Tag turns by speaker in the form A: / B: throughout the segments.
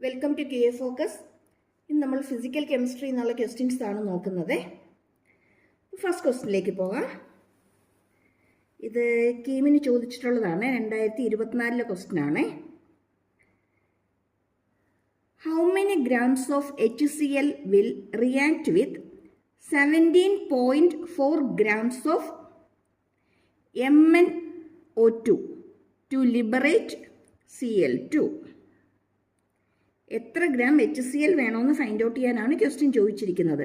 A: Welcome to QA focus. ഇന്ന് നമ്മൾ physical chemistry എന്നുള്ള ക്വസ്റ്റ്യൻസ് ആണ് നോക്കുന്നത്. ഫസ്റ്റ് ക്വസ്റ്റ്യനിലേക്ക് പോകാം. ഇത് കീമിന് ചോദിച്ചിട്ടുള്ളതാണ്. 2024 ക്വസ്റ്റ്യൻ ആണ്. How many grams of HCl will react with 17.4 grams of MnO2 to liberate Cl2? എത്ര ഗ്രാം HCl വേണമെന്ന് ഫൈൻഡ് ഔട്ട് ചെയ്യാനാണ് ക്വസ്റ്റ്യൻ ചോദിച്ചിരിക്കുന്നത്.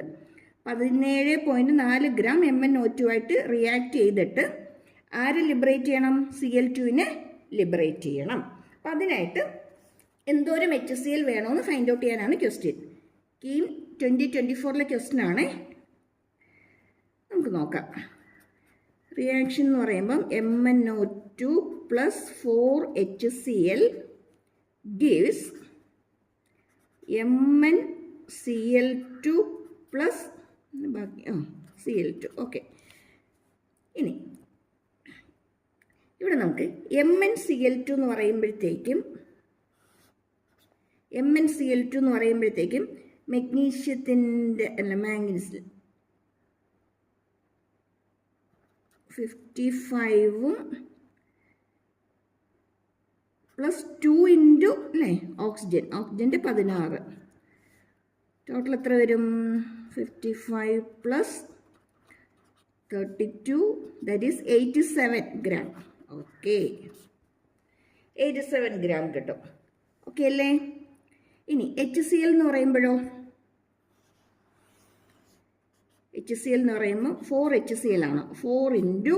A: 17.4 ഗ്രാം MnO2 ആയിട്ട് റിയാക്ട് ചെയ്തിട്ട് ആര് ലിബറേറ്റ് ചെയ്യണം? Cl2നെ ലിബറേറ്റ് ചെയ്യണം. അപ്പം അതിനായിട്ട് എന്തോരം HCl വേണമെന്ന് ഫൈൻഡ് ഔട്ട് ചെയ്യാനാണ് ക്വസ്റ്റ്യൻ. കീം 2024 ക്വസ്റ്റ്യൻ ആണ്. നമുക്ക് നോക്കാം. റിയാക്ഷൻ എന്ന് പറയുമ്പം MnO2 plus 4 HCl gives MnCl2 plus Cl2. Okay, ഇനി ഇവിടെ നമുക്ക് MnCl2 എന്ന് പറയുമ്പോഴത്തേക്കും മെഗ്നീഷ്യത്തിൻ്റെ മാംഗനീസ് 55 പ്ലസ് 2 ഇൻറ്റു അല്ലേ ഓക്സിജൻ്റെ 16. ടോട്ടൽ എത്ര വരും? 55 plus 32 that is 87 gram. Okay, 87 gram കിട്ടും. ഓക്കെ അല്ലേ? ഇനി HCl എന്ന് പറയുമ്പോഴോ? HCl എന്ന് പറയുമ്പോൾ 4 HCl ആണ്. 4 ഇൻറ്റു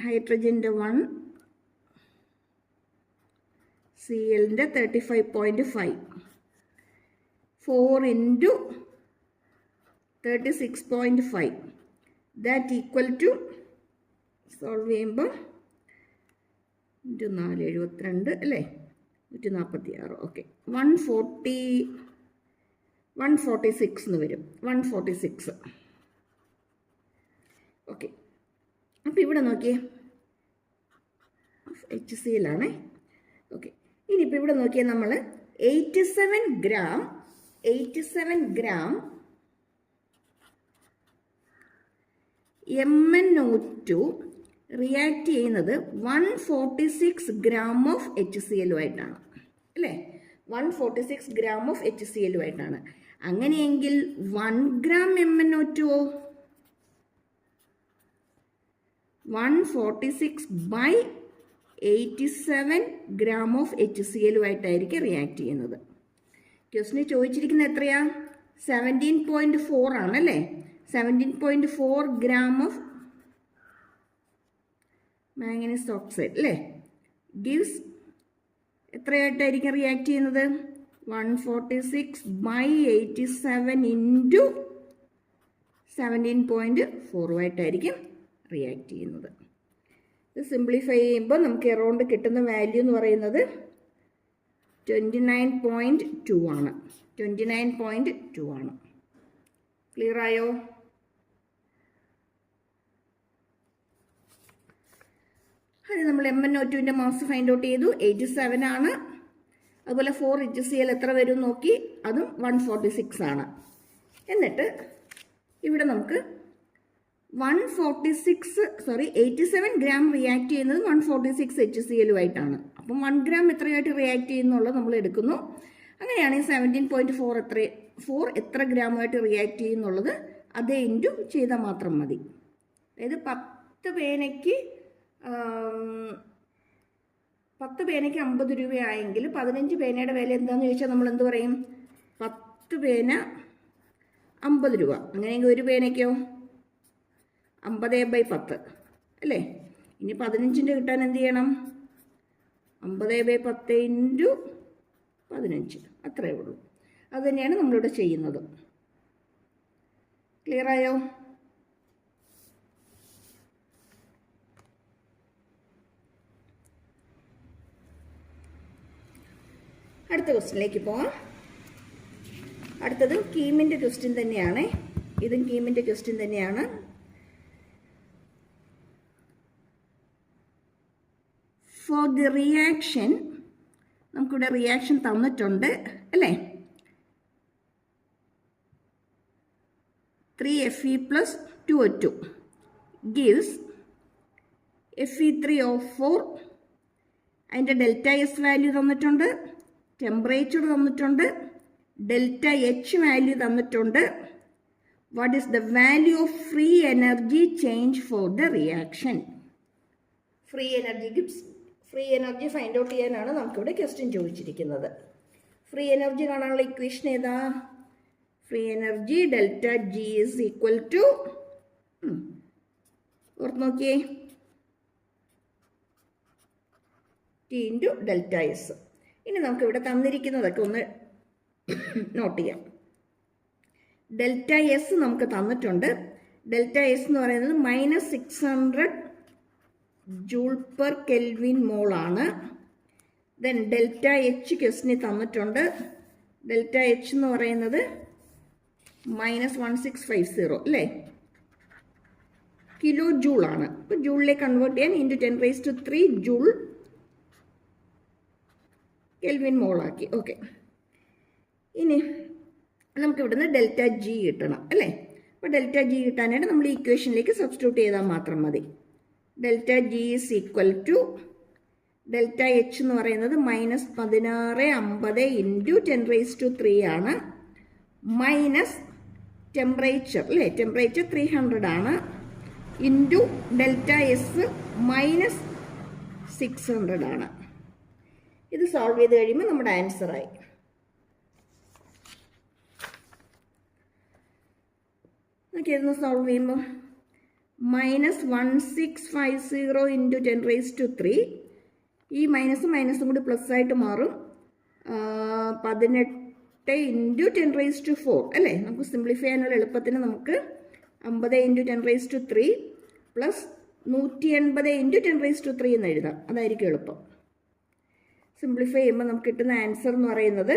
A: ഹൈഡ്രജൻ്റെ 1 Clൻ്റെ 35.5 4 into 36.5 that equal to solve ചെയ്യുമ്പോൾ 4 72 അല്ലേ, 146. ഓക്കെ, 146 എന്ന് വരും. 146. ഓക്കെ, അപ്പോൾ ഇവിടെ നോക്കിയേ HCl ആണ്. ഓക്കെ, ഇനിയിപ്പോൾ ഇവിടെ നോക്കിയാൽ നമ്മൾ 87 ഗ്രാം MnO2 റിയാക്ട് ചെയ്യുന്നത് 146 ഗ്രാം ഓഫ് HCl ആയിട്ടാണ് അല്ലേ? 146 ഗ്രാം ഓഫ് HCl ആയിട്ടാണ്. അങ്ങനെയെങ്കിൽ 1 gram MnO2 146 by 87 gram of HCl ആയിട്ടായിരിക്കും റിയാക്ട് ചെയ്യുന്നത്. ക്വസ്റ്റിന് ചോദിച്ചിരിക്കുന്നത് എത്രയാ? 17.4 ആണല്ലേ? 17.4 ഗ്രാം ഓഫ് മാംഗനീസ് ഓക്സൈഡ് അല്ലേ ഗിവ്സ് എത്രയായിട്ടായിരിക്കും റിയാക്ട് ചെയ്യുന്നത്? 146 ബൈ 87 ഇൻറ്റു 17.4 ആയിട്ടായിരിക്കും റിയാക്ട് ചെയ്യുന്നത്. ഇത് സിംപ്ലിഫൈ ചെയ്യുമ്പോൾ നമുക്ക് എറൗണ്ട് കിട്ടുന്ന വാല്യൂ എന്ന് പറയുന്നത് 29.2 ആണ്. 29.2 ആണ്. ക്ലിയർ ആയോ? അത് നമ്മൾ MnO2ൻ്റെ മാസ് ഫൈൻഡ് ഔട്ട് ചെയ്തു. 87 ആണ്. അതുപോലെ 4 HCl എത്ര വരും നോക്കി, അതും 146 ആണ്. എന്നിട്ട് ഇവിടെ നമുക്ക് 87 ഗ്രാം റിയാക്ട് ചെയ്യുന്നത് 146 HCl ആയിട്ടാണ്. അപ്പം 1 ഗ്രാം എത്രയായിട്ട് റിയാക്ട് ചെയ്യുന്നുള്ളത് നമ്മൾ എടുക്കുന്നു. അങ്ങനെയാണെങ്കിൽ 17.4 എത്ര ഗ്രാമായിട്ട് റിയാക്ട് ചെയ്യുന്നുള്ളത് അതേ ഇൻറ്റു ചെയ്താൽ മാത്രം മതി. അതായത് 10 പേനയ്ക്ക് 50 രൂപയായെങ്കിൽ 15 പേനയുടെ വില എന്താണെന്ന് ചോദിച്ചാൽ നമ്മൾ എന്ത് പറയും? 10 പേന 50 രൂപ. അങ്ങനെയെങ്കിൽ ഒരു പേനയ്ക്കോ 50/10 അല്ലേ? ഇനി 15ൻ്റെ കിട്ടാൻ എന്ത് ചെയ്യണം? 50/10 ഇൻറ്റു 15. അത്രയേ ഉള്ളൂ. അത് തന്നെയാണ് നമ്മളിവിടെ ചെയ്യുന്നത്. ക്ലിയർ ആയോ? അടുത്ത ക്വസ്റ്റ്യനിലേക്ക് പോകാം. അടുത്തത് കീമിൻ്റെ ക്വസ്റ്റ്യൻ തന്നെയാണ്. ഇതും കീമിൻ്റെ ക്വസ്റ്റ്യൻ തന്നെയാണ്. For the reaction നമുക്കിവിടെ റിയാക്ഷൻ തന്നിട്ടുണ്ട് അല്ലേ. 3Fe plus 2O2 gives Fe3O4. അതിൻ്റെ ഡെൽറ്റ എസ് വാല്യൂ തന്നിട്ടുണ്ട്, ടെമ്പറേച്ചർ തന്നിട്ടുണ്ട്, ഡെൽറ്റ എച്ച് വാല്യൂ തന്നിട്ടുണ്ട്. What is the value of free energy change for the reaction? Free energy find out ചെയ്യാനാണ് നമുക്കിവിടെ question ചോദിച്ചിരിക്കുന്നത്. ഫ്രീ എനർജി കാണാനുള്ള ഇക്വേഷൻ ഏതാ? Free energy delta G is equal to, ഓർത്ത് നോക്കിയേ, ടി ഇൻറ്റു ഡെൽറ്റ എസ്. ഇനി നമുക്കിവിടെ തന്നിരിക്കുന്നതൊക്കെ ഒന്ന് നോട്ട് ചെയ്യാം. ഡെൽറ്റ എസ് നമുക്ക് തന്നിട്ടുണ്ട്. ഡെൽറ്റ എസ് എന്ന് പറയുന്നത് -600 ജൂൾ പെർ കെൽവിൻ മോളാണ്. ദെൻ ഡെൽറ്റ എച്ച് ക്വസ്റ്റിന് തന്നിട്ടുണ്ട്. ഡെൽറ്റ എച്ച് എന്ന് പറയുന്നത് -1650 അല്ലേ, കിലോ ജൂൾ ആണ്. അപ്പോൾ ജൂളിലേക്ക് കൺവേർട്ട് ചെയ്യാൻ ഇൻറ്റു 10⁻³ ജൂൾ കെൽവിൻ മോളാക്കി. ഓക്കെ, ഇനി നമുക്ക് ഇവിടുന്ന് ഡെൽറ്റ ജി കിട്ടണം അല്ലേ. അപ്പോൾ ഡെൽറ്റ ജി കിട്ടാനായിട്ട് നമ്മൾ ഈ ഇക്വേഷനിലേക്ക് സബ്സ്റ്റിറ്റ്യൂട്ട് ചെയ്താൽ മാത്രം മതി. Delta G is equal to, delta H എന്ന് പറയുന്നത് -1650 ഇൻറ്റു 10⁻³ ആണ്, മൈനസ് ടെമ്പറേച്ചർ അല്ലേ, ടെമ്പറേച്ചർ 300 ആണ്, ഇൻറ്റു ഡെൽറ്റ എസ് -600 ആണ്. ഇത് സോൾവ് ചെയ്ത് കഴിയുമ്പോൾ നമ്മുടെ ആൻസറായി. നോക്കിയിരുന്നു സോൾവ് ചെയ്യുമ്പോൾ -1650 ഇൻറ്റു 10⁻³ ഈ മൈനസും കൂടി പ്ലസ് ആയിട്ട് മാറും. 18 ഇൻറ്റു 10⁻⁴ അല്ലേ. നമുക്ക് സിംപ്ലിഫൈ ചെയ്യാനുള്ള എളുപ്പത്തിന് നമുക്ക് 50 ഇൻറ്റു 10⁻³ പ്ലസ് 180 ഇൻറ്റു 10⁻³ എന്ന് എഴുതാം. അതായിരിക്കും എളുപ്പം. സിംപ്ലിഫൈ ചെയ്യുമ്പോൾ നമുക്ക് കിട്ടുന്ന ആൻസർ എന്ന് പറയുന്നത്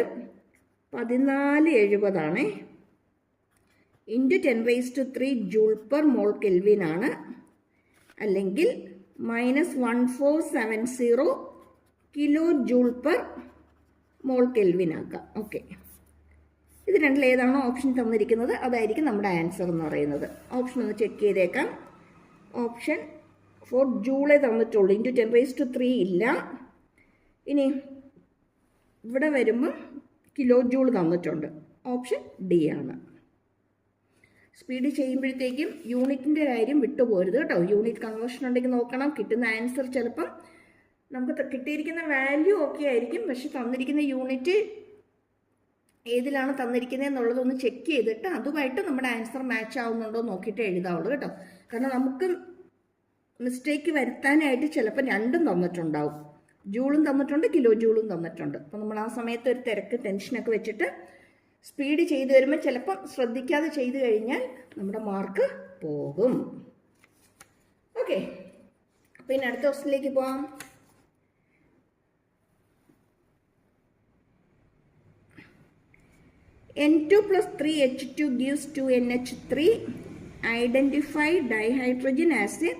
A: 1470 ആണ്. Into 10⁻³ joule per mole kelvin ആണ്, അല്ലെങ്കിൽ -1470 kilo joule per mole kelvin ആക്കാം. ഓക്കെ, ഇത് രണ്ടിൽ ഏതാണോ ഓപ്ഷൻ തന്നിരിക്കുന്നത് അതായിരിക്കും നമ്മുടെ ആൻസർ എന്ന് പറയുന്നത്. ഓപ്ഷൻ ഒന്ന് ചെക്ക് ചെയ്തേക്കാം. ഓപ്ഷൻ 4 ജൂളേ തന്നിട്ടുള്ളൂ, ഇൻറ്റു 10⁻³ ഇല്ല. ഇനി ഇവിടെ വരുമ്പോൾ കിലോ ജൂൾ തന്നിട്ടുണ്ട്. ഓപ്ഷൻ ഡി ആണ്. സ്പീഡ് ചെയ്യുമ്പോഴത്തേക്കും യൂണിറ്റിൻ്റെ കാര്യം വിട്ടുപോരുത് കേട്ടോ. യൂണിറ്റ് കൺവേർഷൻ ഉണ്ടെങ്കിൽ നോക്കണം. കിട്ടുന്ന ആൻസർ ചിലപ്പം നമുക്ക് കിട്ടിയിരിക്കുന്ന വാല്യൂ ഓക്കെ ആയിരിക്കും, പക്ഷെ തന്നിരിക്കുന്ന യൂണിറ്റ് ഏതിലാണ് തന്നിരിക്കുന്നത് എന്നുള്ളതൊന്ന് ചെക്ക് ചെയ്തിട്ട് അതുമായിട്ട് നമ്മുടെ ആൻസർ മാച്ച് ആവുന്നുണ്ടോ നോക്കിയിട്ട് എഴുതാവുള്ളൂ കേട്ടോ. കാരണം നമുക്ക് മിസ്റ്റേക്ക് വരുത്താനായിട്ട് ചിലപ്പോൾ രണ്ടും തന്നിട്ടുണ്ടാവും. ജൂളും തന്നിട്ടുണ്ട്, കിലോ ജൂളും തന്നിട്ടുണ്ട്. അപ്പോൾ നമ്മൾ ആ സമയത്ത് ഒരു തിരക്ക് ടെൻഷനൊക്കെ വെച്ചിട്ട് സ്പീഡ് ചെയ്ത് വരുമ്പോൾ ചിലപ്പം ശ്രദ്ധിക്കാതെ ചെയ്ത് കഴിഞ്ഞാൽ നമ്മുടെ മാർക്ക് പോകും. ഓക്കെ, അപ്പോൾ ഇനി അടുത്ത ക്വസ്റ്റ്യനിലേക്ക് പോകാം. N2 plus 3H2 gives 2NH3. Identify dihydrogen as a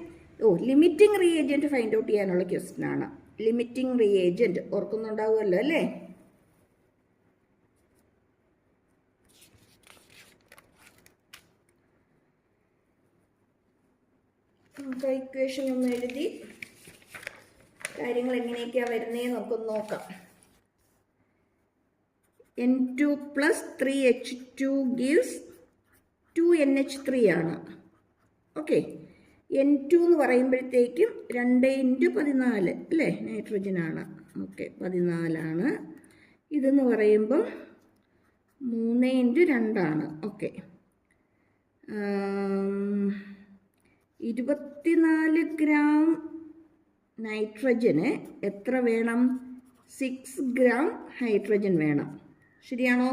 A: limiting reagent find out ചെയ്യാനുള്ള ക്വസ്റ്റ്യൻ ആണ്. ലിമിറ്റിംഗ് റിയേജൻറ്റ് ഓർക്കുന്നുണ്ടാവുമല്ലോ അല്ലേ. നമുക്ക് ഇക്വേഷൻ ഒന്ന് എഴുതി കാര്യങ്ങൾ എങ്ങനെയൊക്കെയാണ് വരുന്നതെന്ന് നമുക്കൊന്ന് നോക്കാം. N2 plus 3H2 gives 2NH3 ആണ്. ഓക്കെ, N2 എന്ന് പറയുമ്പോഴത്തേക്കും 2 ഇൻറ്റു 14 അല്ലേ, നൈട്രജൻ ആണ്. ഓക്കെ, 14 ആണ്. ഇതെന്ന് പറയുമ്പം 3 ഇൻറ്റു 2 ആണ്. ഓക്കെ, 24 ഗ്രാം നൈട്രജന് എത്ര വേണം? 6 ഗ്രാം ഹൈഡ്രജൻ വേണം. ശരിയാണോ?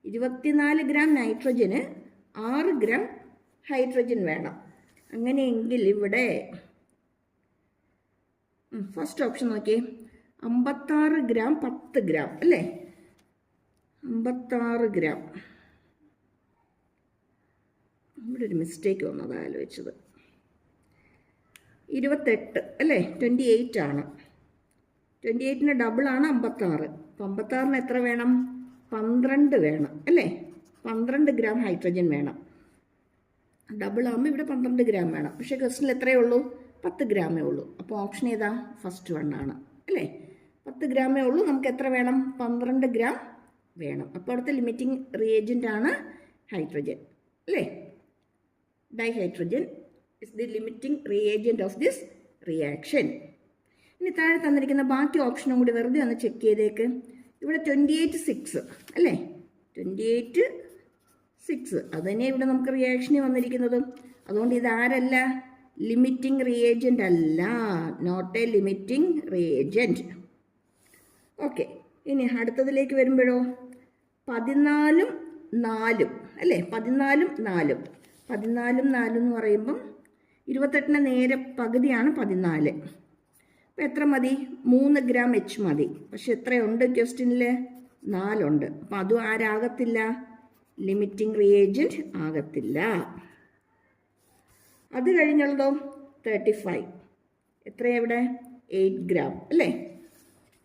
A: 24 ഗ്രാം നൈട്രജന് 6 ഗ്രാം ഹൈഡ്രജൻ വേണം. അങ്ങനെയെങ്കിൽ ഇവിടെ ഫസ്റ്റ് ഓപ്ഷൻ നോക്കിയേ, 56 ഗ്രാം 10 ഗ്രാം അല്ലേ, 56 ഗ്രാം. ഇവിടെ ഒരു മിസ്റ്റേക്ക് വന്നത് ആലോചിച്ചത്. 28 അല്ലേ, 28 ആണ്. 28-ന് ഡബിളാണ് 56. അപ്പം 56-ന് എത്ര വേണം? 12 വേണം അല്ലേ? 12 ഗ്രാം ഹൈഡ്രജൻ വേണം. ഡബിൾ ആകുമ്പോൾ ഇവിടെ 12 ഗ്രാം വേണം. പക്ഷേ ക്വസ്റ്റനിൽ എത്രയേ ഉള്ളൂ? 10 ഗ്രാമേ ഉള്ളൂ. അപ്പോൾ ഓപ്ഷൻ ഏതാ? ഫസ്റ്റ് വൺ ആണ് അല്ലേ? 10 ഗ്രാമേ ഉള്ളൂ. നമുക്ക് എത്ര വേണം? 12 ഗ്രാം വേണം. അപ്പോൾ അടുത്ത ലിമിറ്റിംഗ് റിയേജൻ്റ് ആണ് ഹൈഡ്രജൻ അല്ലേ? Dihydrogen is the limiting reagent of this reaction. ഇനി താഴെ തന്നിരിക്കുന്ന ബാക്കി ഓപ്ഷനും കൂടി വെറുതെ ഒന്ന് ചെക്ക് ചെയ്തേക്ക്. ഇവിടെ 28-6 അല്ലേ? 28-6 അത് തന്നെ ഇവിടെ നമുക്ക് റിയാക്ഷന് വന്നിരിക്കുന്നത്. അതുകൊണ്ട് ഇതാരല്ല? ലിമിറ്റിംഗ് റിയേജൻ്റ് അല്ല. Not a limiting reagent. Okay, ഇനി അടുത്തതിലേക്ക് വരുമ്പോഴോ 14-ഉം 4-ഉം അല്ലേ? 14-ഉം 4-ഉം 14-ഉം 4 എന്ന് പറയുമ്പം 28-ന് നേരെ പകുതിയാണ് 14. അപ്പം എത്ര മതി? 3 ഗ്രാം എച്ച് മതി. പക്ഷെ എത്രയുണ്ട് ക്വസ്റ്റ്യനിൽ? 4 ഉണ്ട്. അപ്പം അതും ആരാകത്തില്ല? ലിമിറ്റിംഗ് റിയേജൻറ്റ് ആകത്തില്ല. അത് കഴിഞ്ഞുള്ളതോ 35. എത്രയാണ് ഇവിടെ? 8 ഗ്രാം അല്ലേ?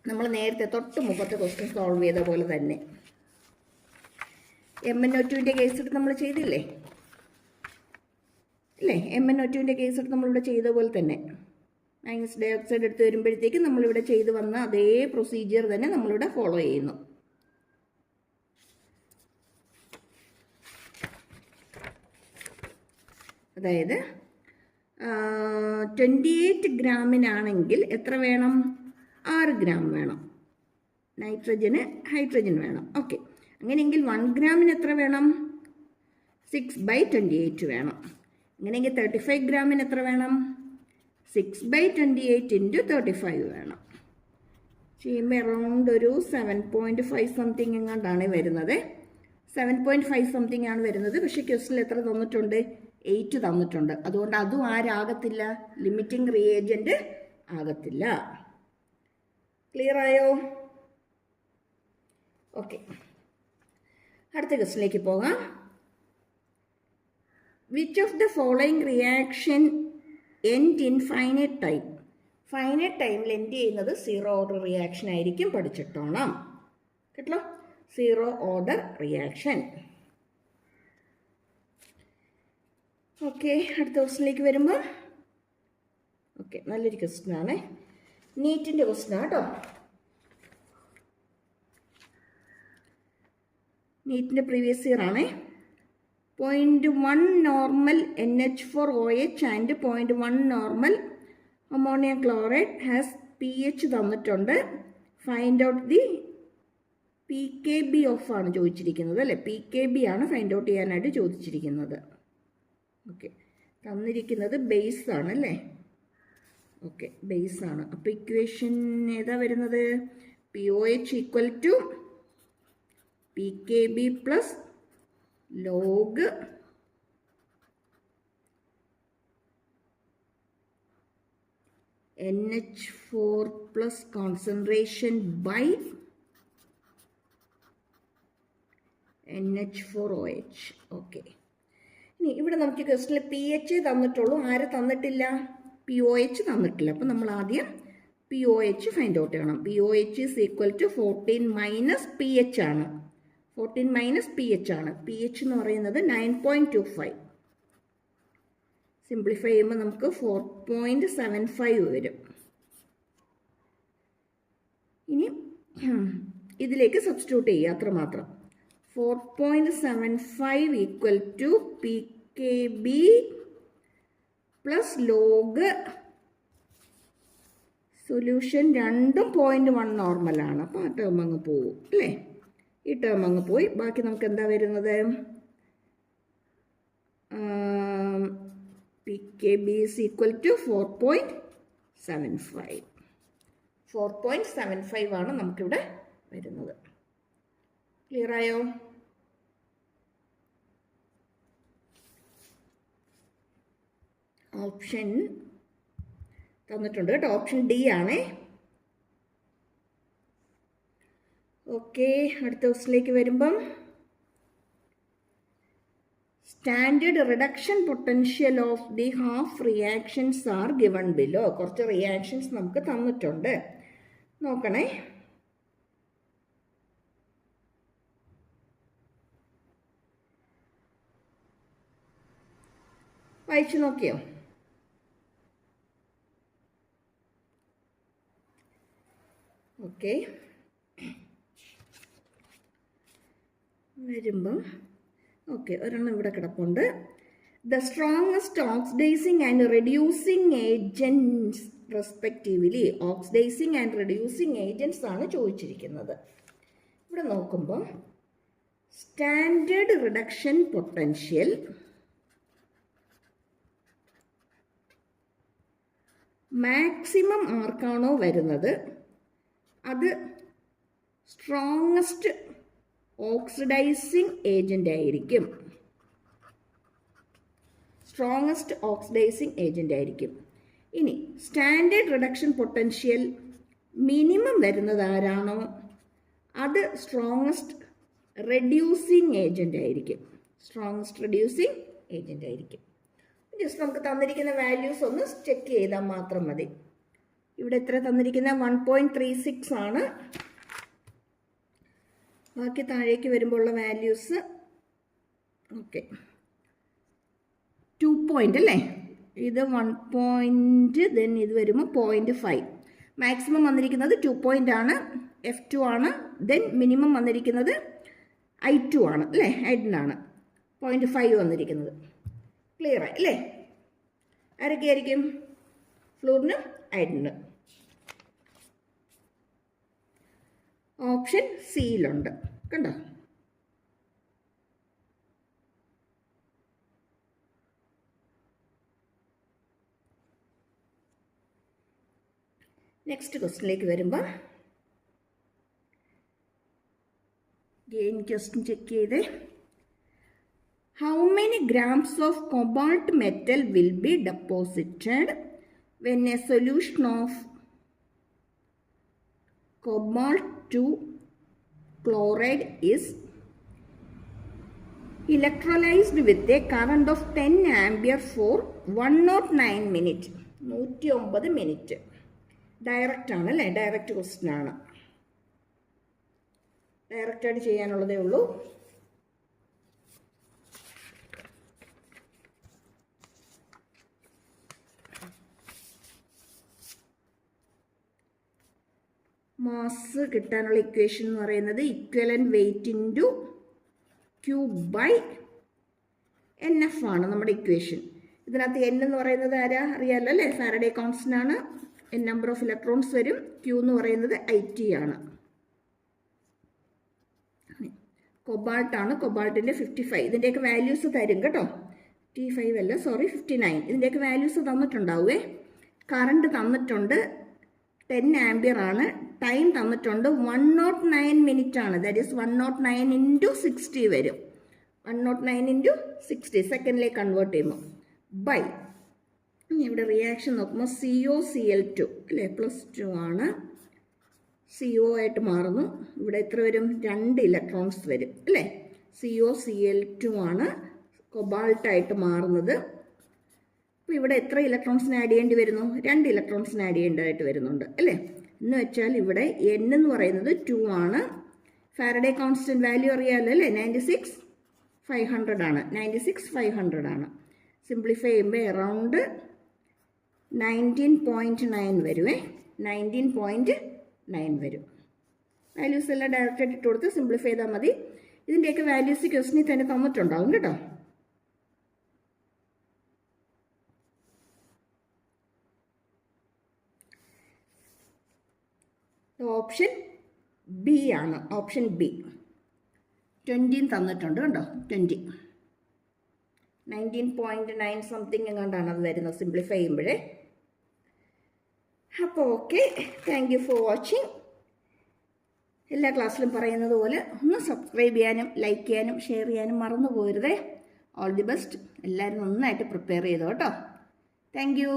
A: നമ്മൾ നേരത്തെ തൊട്ട് മുമ്പത്തെ ക്വസ്റ്റ്യൻ സോൾവ് ചെയ്ത പോലെ തന്നെ MnO2-ൻ്റെ കേസ് എടുത്ത് നമ്മൾ ചെയ്തില്ലേ അല്ലേ? MnO2-ൻ്റെ കേസ് എടുത്ത് നമ്മളിവിടെ ചെയ്ത പോലെ തന്നെ മൈനസ് ഡൈ ഓക്സൈഡ് എടുത്ത് വരുമ്പോഴത്തേക്ക് നമ്മളിവിടെ ചെയ്ത് വന്ന അതേ പ്രൊസീജിയർ തന്നെ നമ്മളിവിടെ ഫോളോ ചെയ്യുന്നു. അതായത് 28 ഗ്രാമിനാണെങ്കിൽ എത്ര വേണം? 6 ഗ്രാം വേണം. നൈട്രജന് ഹൈഡ്രജൻ വേണം. ഓക്കെ, അങ്ങനെയെങ്കിൽ 1 ഗ്രാമിന് എത്ര വേണം? 6/28 വേണം. അങ്ങനെയെങ്കിൽ 35 ഗ്രാമിന് എത്ര വേണം? 6/28 × 35 വേണം. ചെയ്യുമ്പോൾ അറൗണ്ട് ഒരു 7.5 സംതിങ് എങ്ങാണ്ടാണ് വരുന്നത്. 7.5 സംതിങ് ആണ് വരുന്നത്. പക്ഷേ ക്വസ്റ്റിൽ എത്ര തന്നിട്ടുണ്ട്? 8 തന്നിട്ടുണ്ട്. അതുകൊണ്ട് അതും ആരാകത്തില്ല? ലിമിറ്റിംഗ് റിയേജൻ്റ് ആകത്തില്ല. ക്ലിയർ ആയോ? ഓക്കെ, അടുത്ത ക്വസ്റ്റിലേക്ക് പോകാം. Which of the following reaction end in finite time? Finite ടൈമിൽ എൻഡ് ചെയ്യുന്നത് 0 ഓർഡർ റിയാക്ഷൻ ആയിരിക്കും. പഠിച്ചിട്ടോണം കേട്ടോ. 0 ഓർഡർ റിയാക്ഷൻ. ഓക്കെ, അടുത്ത ക്വസ്റ്റിനിലേക്ക് വരുമ്പോൾ ഓക്കെ, നല്ലൊരു ക്വസ്റ്റ്യൻ ആണ്. നീറ്റിൻ്റെ ക്വസ്റ്റ്യൻ ആണ് കേട്ടോ. നീറ്റിൻ്റെ പ്രീവിയസ് ഇയർ ആണേ. 0.1 normal NH4OH and 0.1 normal ammonium chloride has pH തന്നിട്ടുണ്ട്. Find out the PKB of ആണ് ചോദിച്ചിരിക്കുന്നത് അല്ലേ? PKB ആണ് ഫൈൻഡ് ഔട്ട് ചെയ്യാനായിട്ട് ചോദിച്ചിരിക്കുന്നത്. ഓക്കെ, തന്നിരിക്കുന്നത് ബേസ് ആണ് അല്ലേ? ഓക്കെ, ബേസ് ആണ്. അപ്പോൾ ഇക്വേഷൻ ഏതാ വരുന്നത്? POH = PKB plus log NH4 plus concentration by NH4OH. Okay, ഇനി ഇവിടെ നമുക്ക് ക്വസ്റ്റിൽ PH തന്നിട്ടുള്ളൂ. ആരെ തന്നിട്ടില്ല? POH തന്നിട്ടില്ല. അപ്പം നമ്മൾ ആദ്യം POH ഫൈൻഡ് ഔട്ട് ചെയ്യണം. POH = 14 - PH ആണ്. 14 - PH ആണ്. PH എന്ന് പറയുന്നത് 9.25. സിംപ്ലിഫൈ ചെയ്യുമ്പോൾ നമുക്ക് 4.75 വരും. ഇനി ഇതിലേക്ക് സബ്സ്റ്റിറ്റ്യൂട്ട് ചെയ്യുക, അത്രമാത്രം. 4.75 = PKB പ്ലസ് ലോഗ് സൊല്യൂഷൻ രണ്ടും 0.1 നോർമലാണ്. അപ്പോൾ ആ ടേം അങ്ങ് പോകും അല്ലേ? ഈ ടേം അങ്ങ് പോയി. ബാക്കി നമുക്ക് എന്താ വരുന്നത്? PKB = 4.75. 4.75 ആണ് നമുക്കിവിടെ വരുന്നത്. ക്ലിയർ ആയോ? ഓപ്ഷൻ തന്നിട്ടുണ്ട് കേട്ടോ. ഓപ്ഷൻ D ആണേ. ഓക്കെ, അടുത്ത ക്വസ്റ്റിലേക്ക് വരുമ്പം standard reduction potential of the half reactions are given below. കുറച്ച് റിയാക്ഷൻസ് നമുക്ക് തന്നിട്ടുണ്ട്. നോക്കണേ. വായിച്ചു നോക്കിയോ? ഓക്കെ, വരുമ്പം ഓക്കെ ഒരെണ്ണം ഇവിടെ കിടപ്പുണ്ട്. The strongest oxidising and reducing agents respectively. Oxidising and reducing agents ആണ് ചോദിച്ചിരിക്കുന്നത്. ഇവിടെ നോക്കുമ്പോൾ സ്റ്റാൻഡേർഡ് റിഡക്ഷൻ പൊട്ടൻഷ്യൽ, മാക്സിമം ആർക്കാണോ വരുന്നത് അത് സ്ട്രോങ്ങസ്റ്റ് ഓക്സിഡൈസിങ് ഏജൻ്റ് ആയിരിക്കും. സ്ട്രോങ്ങസ്റ്റ് ഓക്സിഡൈസിങ് ഏജൻ്റ് ആയിരിക്കും. ഇനി സ്റ്റാൻഡേർഡ് റിഡക്ഷൻ പൊട്ടൻഷ്യൽ മിനിമം വരുന്നത് ആരാണോ അത് സ്ട്രോങ്ങസ്റ്റ് റെഡ്യൂസിങ് ഏജൻ്റ് ആയിരിക്കും. സ്ട്രോങ്ങസ്റ്റ് റെഡ്യൂസിങ് ഏജൻ്റ് ആയിരിക്കും. ജസ്റ്റ് നമുക്ക് തന്നിരിക്കുന്ന വാല്യൂസ് ഒന്ന് ചെക്ക് ചെയ്താൽ മാത്രം മതി. ഇവിടെ എത്ര തന്നിരിക്കുന്ന 1.36 ആണ്. ബാക്കി താഴേക്ക് വരുമ്പോഴുള്ള വാല്യൂസ് ഓക്കെ 2 പോയിൻ്റ് അല്ലേ, ഇത് 1 പോയിൻ്റ്, ദെൻ ഇത് വരുമ്പോൾ 0.5. മാക്സിമം വന്നിരിക്കുന്നത് 2 പോയിൻ്റ് ആണ്, F2 ആണ്. ദെൻ മിനിമം വന്നിരിക്കുന്നത് I2 ആണ് അല്ലേ, ഐഡനാണ് 0.5 വന്നിരിക്കുന്നത്. ക്ലിയർ ആയി അല്ലേ? ആരൊക്കെയായിരിക്കും? ഫ്ലൂറിനും ഐഡനും. ഓപ്ഷൻ സിയിലുണ്ട് കണ്ടോ. നെക്സ്റ്റ് ക്വസ്റ്റിനിലേക്ക് വരുമ്പോൾ ഗെയിൻ ക്വസ്റ്റ്യൻ ചെക്ക് ചെയ്തേ. How many grams of cobalt metal will be deposited when a solution of cobalt 2 chloride is electrolyzed with a current of 10 ampere for 109 minutes? 109 minute. Direct ആണ് അല്ലേ, direct question ആണ്. ഡയറക്റ്റായിട്ട് ചെയ്യാനുള്ളതേ ഉള്ളൂ. Mass കിട്ടാനുള്ള equation എന്ന് പറയുന്നത് equivalent weight into Q by NF ആണ് നമ്മുടെ ഇക്വേഷൻ. ഇതിനകത്ത് N എന്ന് പറയുന്നത് ആരാ അറിയാമല്ലോ അല്ലേ, ഫാരഡേ കോൺസ്റ്റന്റ് ആണ്. N നമ്പർ ഓഫ് ഇലക്ട്രോൺസ് വരും. Q എന്ന് പറയുന്നത് IT ആണ്. കൊബാൾട്ട് ആണ്, കൊബാൾട്ടിൻ്റെ 55. ഇതിൻ്റെയൊക്കെ വാല്യൂസ് തരും കേട്ടോ. 55 അല്ല, സോറി 59. ഇതിൻ്റെയൊക്കെ വാല്യൂസ് തന്നിട്ടുണ്ടാവുമേ. കറണ്ട് തന്നിട്ടുണ്ട് 10 ആംപിയർ ആണ്. ടൈം തന്നിട്ടുണ്ട് 109 മിനിറ്റ് ആണ്. ദാറ്റ് ഈസ് 109 ഇൻറ്റു 60 വരും. 109 ഇൻറ്റു 60 സെക്കൻഡിലേക്ക് കൺവേർട്ട് ചെയ്യുമ്പോൾ ബൈ. ഇവിടെ റിയാക്ഷൻ നോക്കുമ്പോൾ COCl2 അല്ലേ, +2 ആണ്. CO ആയിട്ട് മാറുന്നു. ഇവിടെ എത്ര വരും? 2 ഇലക്ട്രോൺസ് വരും അല്ലേ. COCl2 ആണ് കൊബാൾട്ടായിട്ട് മാറുന്നത്. അപ്പോൾ ഇവിടെ എത്ര ഇലക്ട്രോൺസിന് ആഡ് ചെയ്യേണ്ടി വരുന്നു? 2 ഇലക്ട്രോൺസിന് ആഡ് ചെയ്യേണ്ടതായിട്ട് വരുന്നുണ്ട് അല്ലേ. എന്ന് വെച്ചാൽ ഇവിടെ N എന്ന് പറയുന്നത് 2 ആണ്. ഫാരഡേ കോൺസ്റ്റന്റ് വാല്യൂ അറിയാമല്ലോ അല്ലേ, 96,500 ആണ്. 96,500 ആണ്. സിംപ്ലിഫൈ ചെയ്യുമ്പോൾ അറൗണ്ട് 19.9 വരുമേ. 19.9 വരും. വാല്യൂസ് എല്ലാം ഡയറക്റ്റായിട്ട് ഇട്ട് കൊടുത്ത് സിംപ്ലിഫൈ ചെയ്താൽ മതി. ഇതിൻ്റെയൊക്കെ വാല്യൂസ് ക്വസ്റ്റിനിൽ തന്നെ തന്നിട്ടുണ്ടാവും കേട്ടോ. ഓപ്ഷൻ ബി ആണ്. ഓപ്ഷൻ ബി 20 തന്നിട്ടുണ്ട് കണ്ടോ. 20 19.9 സംതിങ് എങ്ങാണ്ടാണ് അത് വരുന്നത് സിംപ്ലിഫൈ ചെയ്യുമ്പോഴേ. അപ്പോൾ okay, thank you for watching. എല്ലാ ക്ലാസ്സിലും പറയുന്നത് പോലെ ഒന്ന് സബ്സ്ക്രൈബ് ചെയ്യാനും ലൈക്ക് ചെയ്യാനും ഷെയർ ചെയ്യാനും മറന്നു പോകരുതേ. All the best. എല്ലാവരും നന്നായിട്ട് പ്രിപ്പയർ ചെയ്തോ കേട്ടോ. Thank U.